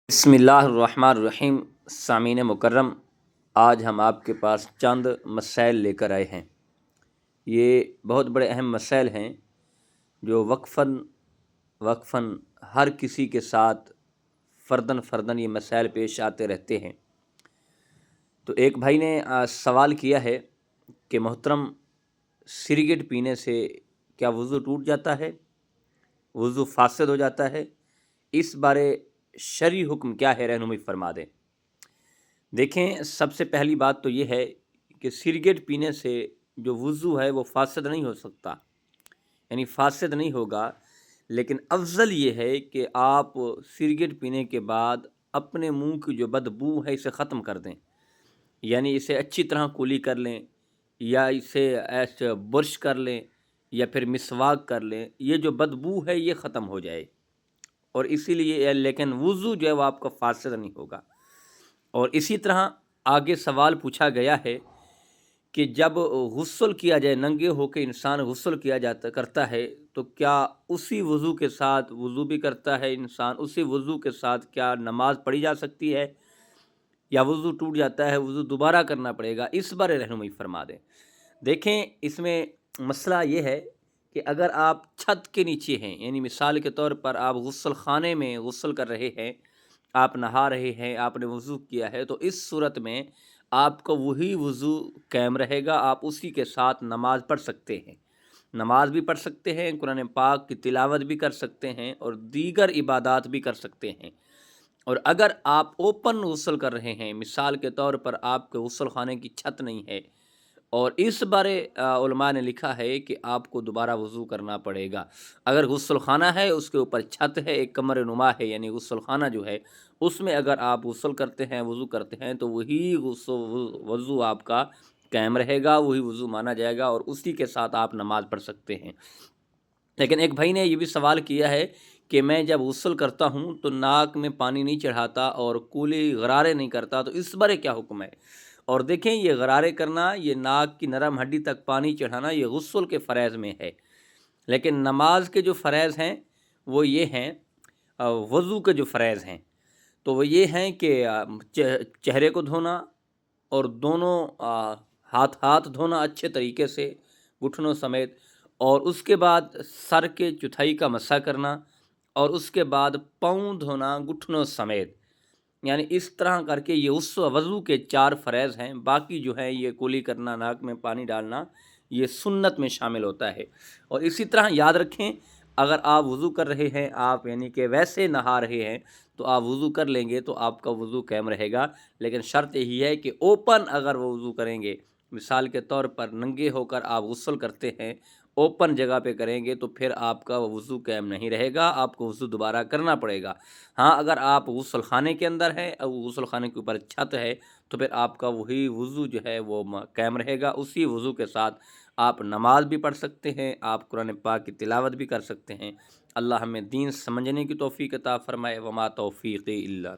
بسم اللہ الرحمن الرحیم۔ سامعین مکرم، آج ہم آپ کے پاس چند مسائل لے کر آئے ہیں۔ یہ بہت بڑے اہم مسائل ہیں جو وقفاً ہر کسی کے ساتھ فرداً یہ مسائل پیش آتے رہتے ہیں۔ تو ایک بھائی نے سوال کیا ہے کہ محترم، سگریٹ پینے سے کیا وضو ٹوٹ جاتا ہے، وضو فاسد ہو جاتا ہے؟ اس بارے شرعی حکم کیا ہے، رہنمائی فرما دیں۔ دیکھیں، سب سے پہلی بات تو یہ ہے کہ سگریٹ پینے سے جو وضو ہے وہ فاسد نہیں ہو سکتا، یعنی فاسد نہیں ہوگا، لیکن افضل یہ ہے کہ آپ سگریٹ پینے کے بعد اپنے منہ کی جو بدبو ہے اسے ختم کر دیں، یعنی اسے اچھی طرح کولی کر لیں، یا اسے ایسے برش کر لیں، یا پھر مسواک کر لیں۔ یہ جو بدبو ہے یہ ختم ہو جائے، اور اسی لیے لیکن وضو جو ہے وہ آپ کا فاسد نہیں ہوگا۔ اور اسی طرح آگے سوال پوچھا گیا ہے کہ جب غسل کیا جائے، ننگے ہو کے انسان غسل کیا کرتا ہے، تو کیا اسی وضو کے ساتھ وضو بھی کرتا ہے انسان، اسی وضو کے ساتھ کیا نماز پڑھی جا سکتی ہے، یا وضو ٹوٹ جاتا ہے، وضو دوبارہ کرنا پڑے گا؟ اس بارے رہنمائی فرما دیں۔ دیکھیں، اس میں مسئلہ یہ ہے کہ اگر آپ چھت کے نیچے ہیں، یعنی مثال کے طور پر آپ غسل خانے میں غسل کر رہے ہیں، آپ نہا رہے ہیں، آپ نے وضو کیا ہے، تو اس صورت میں آپ کا وہی وضو قائم رہے گا، آپ اسی کے ساتھ نماز پڑھ سکتے ہیں، نماز بھی پڑھ سکتے ہیں، قرآن پاک کی تلاوت بھی کر سکتے ہیں، اور دیگر عبادات بھی کر سکتے ہیں۔ اور اگر آپ اوپن غسل کر رہے ہیں، مثال کے طور پر آپ کے غسل خانے کی چھت نہیں ہے، اور اس بارے علماء نے لکھا ہے کہ آپ کو دوبارہ وضو کرنا پڑے گا۔ اگر غسل خانہ ہے، اس کے اوپر چھت ہے، ایک کمر نما ہے، یعنی غسل خانہ جو ہے اس میں اگر آپ غسل کرتے ہیں، وضو کرتے ہیں، تو وہی وضو آپ کا قائم رہے گا، وہی وضو مانا جائے گا، اور اسی کے ساتھ آپ نماز پڑھ سکتے ہیں۔ لیکن ایک بھائی نے یہ بھی سوال کیا ہے کہ میں جب غسل کرتا ہوں تو ناک میں پانی نہیں چڑھاتا اور کولی غرارے نہیں کرتا، تو اس بارے کیا حکم ہے؟ اور دیکھیں، یہ غرارے کرنا، یہ ناک کی نرم ہڈی تک پانی چڑھانا، یہ غسل کے فرائض میں ہے، لیکن نماز کے جو فرائض ہیں وہ یہ ہیں، وضو کے جو فرائض ہیں تو وہ یہ ہیں کہ چہرے کو دھونا، اور دونوں ہاتھ دھونا اچھے طریقے سے گھٹنوں سمیت، اور اس کے بعد سر کے چوتھائی کا مسح کرنا، اور اس کے بعد پاؤں دھونا گھٹنوں سمیت۔ یعنی اس طرح کر کے یہ اس وضو کے 4 فرائض ہیں۔ باقی جو ہیں یہ کولی کرنا، ناک میں پانی ڈالنا، یہ سنت میں شامل ہوتا ہے۔ اور اسی طرح یاد رکھیں، اگر آپ وضو کر رہے ہیں، آپ یعنی کہ ویسے نہا رہے ہیں، تو آپ وضو کر لیں گے تو آپ کا وضو قائم رہے گا، لیکن شرط یہی ہے کہ اوپن اگر وہ وضو کریں گے، مثال کے طور پر ننگے ہو کر آپ غسل کرتے ہیں، اوپن جگہ پہ کریں گے، تو پھر آپ کا وضو قائم نہیں رہے گا، آپ کو وضو دوبارہ کرنا پڑے گا۔ ہاں، اگر آپ غسل خانے کے اندر ہیں، غسل خانے کے اوپر چھت ہے، تو پھر آپ کا وہی وضو جو ہے وہ قائم رہے گا، اسی وضو کے ساتھ آپ نماز بھی پڑھ سکتے ہیں، آپ قرآن پاک کی تلاوت بھی کر سکتے ہیں۔ اللہ ہمیں دین سمجھنے کی توفیق عطا فرمائے۔ وما توفیقی الا